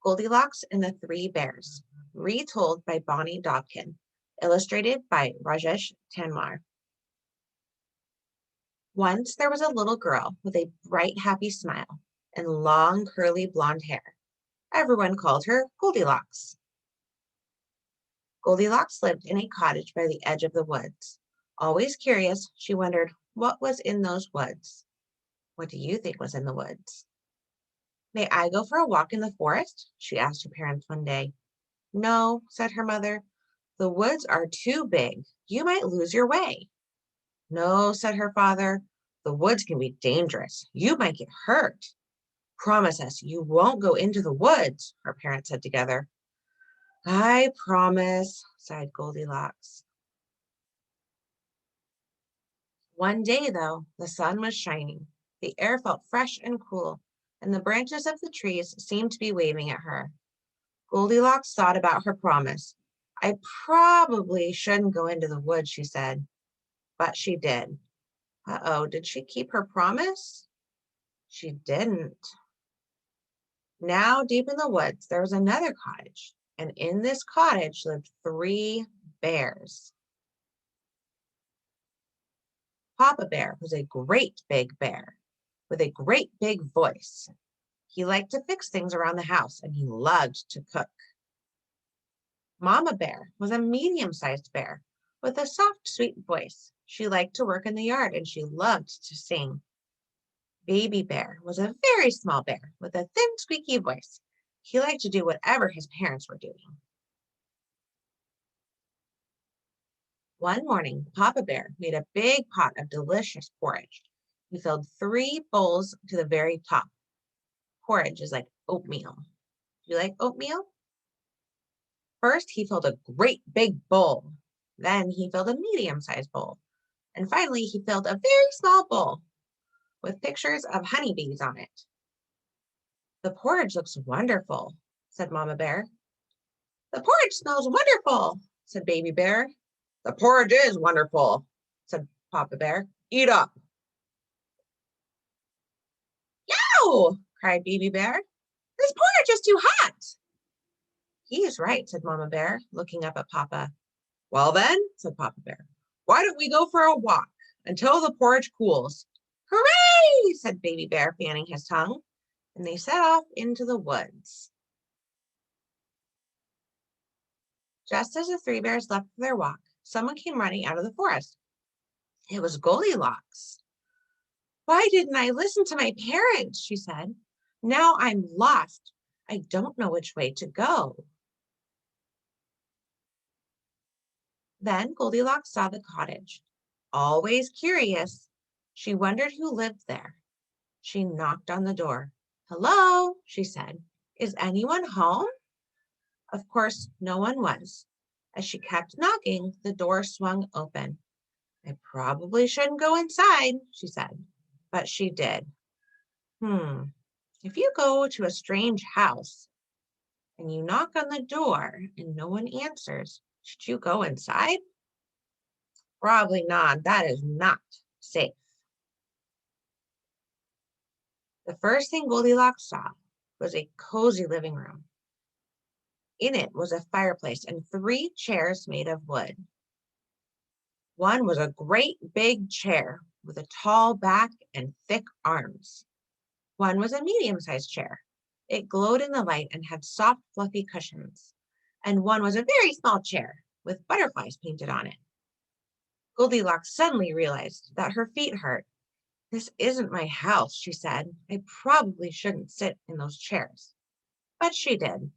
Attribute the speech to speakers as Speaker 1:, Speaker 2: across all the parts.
Speaker 1: Goldilocks and the Three Bears, retold by Bonnie Dobkin, illustrated by Rajesh Tanwar. Once there was a little girl with a bright, happy smile and long, curly blonde hair. Everyone called her Goldilocks. Goldilocks lived in a cottage by the edge of the woods. Always curious, she wondered what was in those woods. What do you think was in the woods? May I go for a walk in the forest? She asked her parents one day. No, said her mother. The woods are too big. You might lose your way. No, said her father. The woods can be dangerous. You might get hurt. Promise us you won't go into the woods, her parents said together. I promise, sighed Goldilocks. One day, though, the sun was shining. The air felt fresh and cool, and the branches of the trees seemed to be waving at her. Goldilocks thought about her promise. I probably shouldn't go into the woods, she said. But she did. Uh-oh, did she keep her promise? She didn't. Now, deep in the woods, there was another cottage, and in this cottage lived 3 bears. Papa Bear was a great big bear with a great big voice. He liked to fix things around the house, and he loved to cook. Mama Bear was a medium-sized bear with a soft, sweet voice. She liked to work in the yard, and she loved to sing. Baby Bear was a very small bear with a thin, squeaky voice. He liked to do whatever his parents were doing. One morning, Papa Bear made a big pot of delicious porridge. He filled 3 bowls to the very top. Porridge is like oatmeal. Do you like oatmeal? First, he filled a great big bowl. Then he filled a medium-sized bowl. And finally, he filled a very small bowl with pictures of honeybees on it. The porridge looks wonderful, said Mama Bear. The porridge smells wonderful, said Baby Bear. The porridge is wonderful, said Papa Bear. Eat up. Yow! Cried Baby Bear. This porridge is too hot. He is right, said Mama Bear, looking up at Papa. Well then, said Papa Bear, why don't we go for a walk until the porridge cools? Hooray, said Baby Bear, fanning his tongue, and they set off into the woods. Just as the 3 bears left for their walk, someone came running out of the forest. It was Goldilocks. Why didn't I listen to my parents? She said. Now I'm lost. I don't know which way to go. Then Goldilocks saw the cottage. Always curious, she wondered who lived there. She knocked on the door. Hello, she said. Is anyone home? Of course, no one was. As she kept knocking, the door swung open. I probably shouldn't go inside, she said, but she did. If you go to a strange house and you knock on the door and no one answers, should you go inside? Probably not. That is not safe. The first thing Goldilocks saw was a cozy living room. In it was a fireplace and 3 chairs made of wood. One was a great big chair with a tall back and thick arms. One was a medium-sized chair. It glowed in the light and had soft, fluffy cushions. And one was a very small chair with butterflies painted on it. Goldilocks suddenly realized that her feet hurt. This isn't my house, she said. I probably shouldn't sit in those chairs. But she did.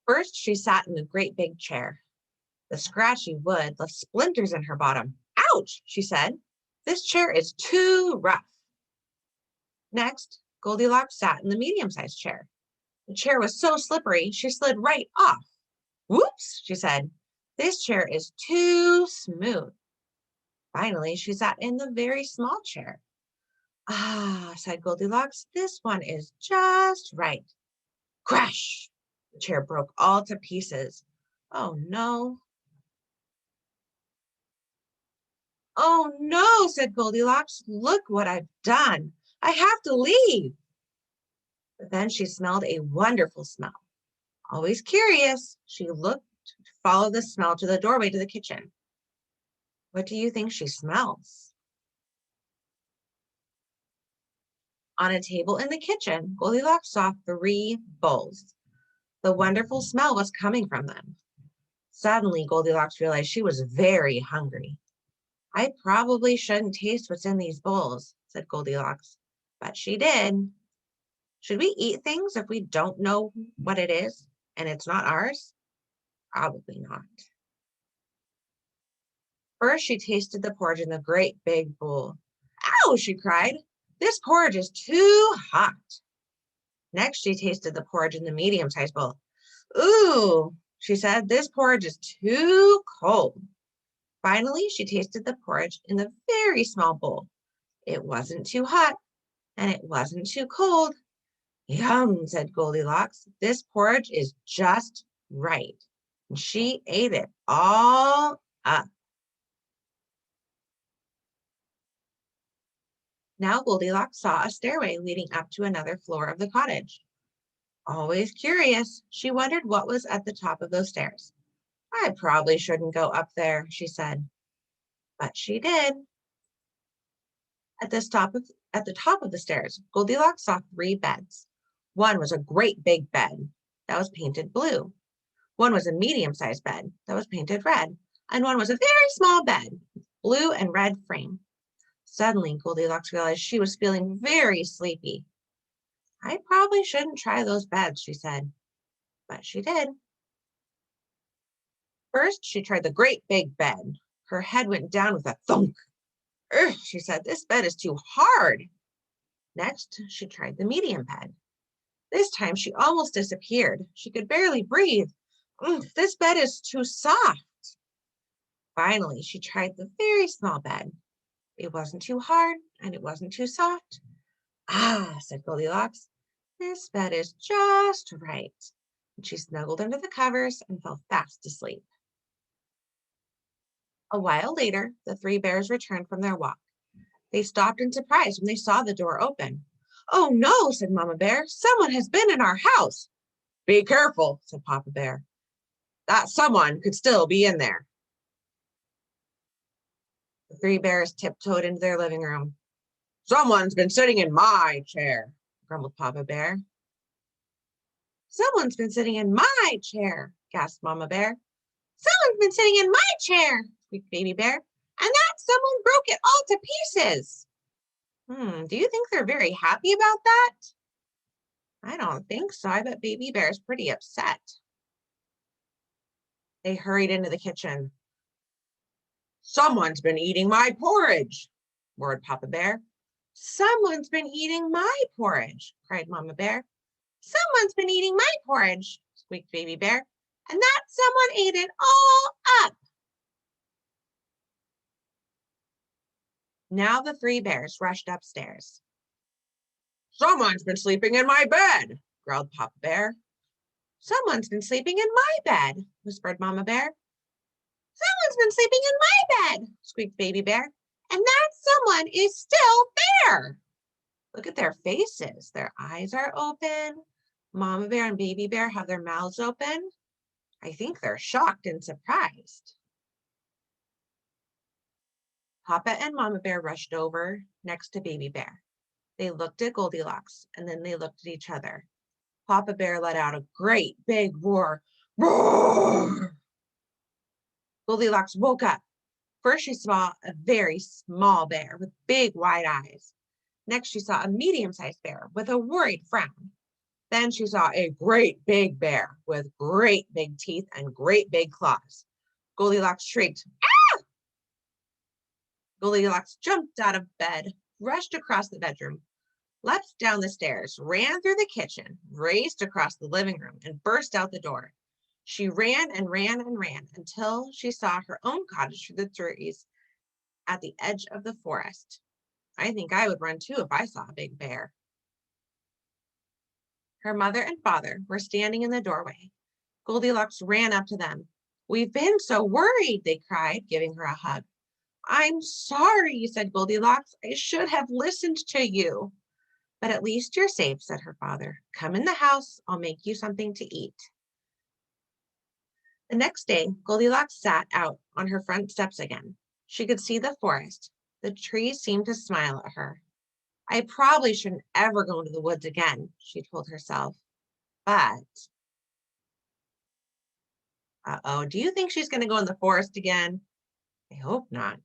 Speaker 1: First, she sat in the great big chair. The scratchy wood left splinters in her bottom. Ouch, she said. This chair is too rough. Next, Goldilocks sat in the medium-sized chair. The chair was so slippery, she slid right off. Whoops, she said. This chair is too smooth. Finally, she sat in the very small chair. Ah, sighed Goldilocks, this one is just right. Crash! The chair broke all to pieces. Oh no. Oh no, said Goldilocks. Look what I've done. I have to leave. But then she smelled a wonderful smell. Always curious, she looked to follow the smell to the doorway to the kitchen. What do you think she smells? On a table in the kitchen, Goldilocks saw 3 bowls. The wonderful smell was coming from them. Suddenly, Goldilocks realized she was very hungry. I probably shouldn't taste what's in these bowls, said Goldilocks, but she did. Should we eat things if we don't know what it is and it's not ours? Probably not. First, she tasted the porridge in the great big bowl. Ow, she cried. This porridge is too hot. Next, she tasted the porridge in the medium-sized bowl. Ooh, she said, this porridge is too cold. Finally, she tasted the porridge in the very small bowl. It wasn't too hot, and it wasn't too cold. Yum, said Goldilocks. This porridge is just right. And she ate it all up. Now Goldilocks saw a stairway leading up to another floor of the cottage. Always curious, she wondered what was at the top of those stairs. I probably shouldn't go up there, she said. But she did. At the top of the stairs, Goldilocks saw 3 beds. One was a great big bed that was painted blue. One was a medium-sized bed that was painted red. And one was a very small bed with blue and red frame. Suddenly, Goldilocks realized she was feeling very sleepy. I probably shouldn't try those beds, she said. But she did. First, she tried the great big bed. Her head went down with a thunk. Ugh, she said, this bed is too hard. Next, she tried the medium bed. This time, she almost disappeared. She could barely breathe. This bed is too soft. Finally, she tried the very small bed. It wasn't too hard, and it wasn't too soft. Ah, said Goldilocks, this bed is just right. And she snuggled under the covers and fell fast asleep. A while later, the 3 bears returned from their walk. They stopped in surprise when they saw the door open. Oh no, said Mama Bear, someone has been in our house. Be careful, said Papa Bear. That someone could still be in there. The 3 bears tiptoed into their living room. Someone's been sitting in my chair, grumbled Papa Bear. Someone's been sitting in my chair, gasped Mama Bear. Someone's been sitting in my chair, squeaked Baby Bear, and that someone broke it all to pieces. Do you think they're very happy about that? I don't think so. I bet Baby Bear's pretty upset. They hurried into the kitchen. Someone's been eating my porridge, roared Papa Bear. Someone's been eating my porridge, cried Mama Bear. Someone's been eating my porridge, squeaked Baby Bear, and that someone ate it all up. Now the 3 bears rushed upstairs. Someone's been sleeping in my bed, growled Papa Bear. Someone's been sleeping in my bed, whispered Mama Bear. Someone's been sleeping in my bed, squeaked Baby Bear, and that someone is still there. Look at their faces. Their eyes are open. Mama Bear and Baby Bear have their mouths open. I think they're shocked and surprised. Papa and Mama Bear rushed over next to Baby Bear. They looked at Goldilocks, and then they looked at each other. Papa Bear let out a great big roar. Roar! Goldilocks woke up. First, she saw a very small bear with big wide eyes. Next, she saw a medium-sized bear with a worried frown. Then she saw a great big bear with great big teeth and great big claws. Goldilocks shrieked, "Ah!" Goldilocks jumped out of bed, rushed across the bedroom, leapt down the stairs, ran through the kitchen, raced across the living room, and burst out the door. She ran and ran and ran until she saw her own cottage through the trees at the edge of the forest. I think I would run too if I saw a big bear. Her mother and father were standing in the doorway. Goldilocks ran up to them. "We've been so worried," they cried, giving her a hug. "I'm sorry," said Goldilocks. "I should have listened to you." But at least you're safe, said her father. Come in the house, I'll make you something to eat. The next day, Goldilocks sat out on her front steps again. She could see the forest. The trees seemed to smile at her. I probably shouldn't ever go into the woods again, she told herself. But, uh-oh, do you think she's going to go in the forest again? I hope not.